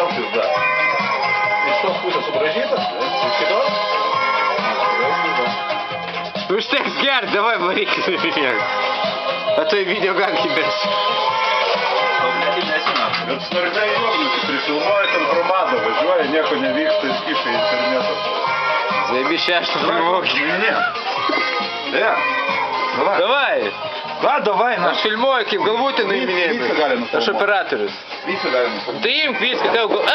vėl pizda. Iš tos pusės subražytas, iš kitos? Užteks gert, davai varyk. A tu į video gamkį besi. Bet snargai juoknus prifilmuoja, ten pro madą važiuoja, nieko nevyksta, jis kiša į internetą. Заеби шешту фильмовки. Не. Давай. Давай. Да, давай, на. Aš filmuoju, kaip galvūtinai minėjai. Viską galima Aš operatorius. Viską galima. Tai imk viską, tau gal...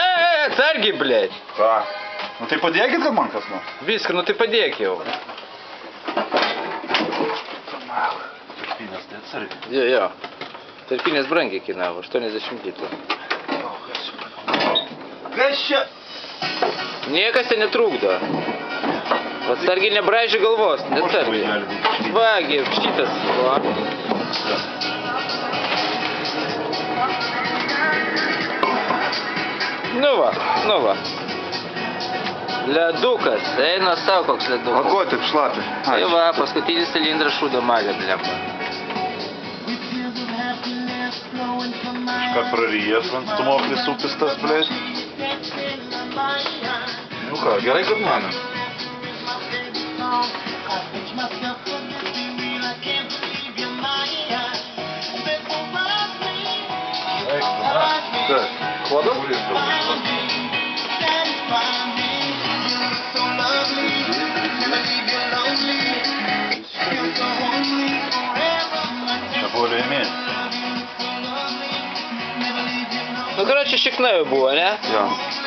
Atsargiai, blėt. Ką? Nu tai padėkit, kad man kas nors. Viską, nu tai padėk jau. Tarpinės, tai atsargiai. Jo. Tarpinės brangiai kainavo, 80 litrų. Kas čia? Niekas ten netrukdo. Atsargiai nebraiži galvos, neatsargiai. Vagi, šitas. Va. Nu va. Ledukas, eina savo koks ledukas. O ko taip šlapi? Tai va, paskutinis cilindras šūdo malė, blemba. Ką praryjęs, man stumoklis upis tas, blėt. Nu ką, gerai, kad mano. Kas? Kvodam? Čia buvo lėmės. Nu, короче, šiknai buvo, ne? Jo.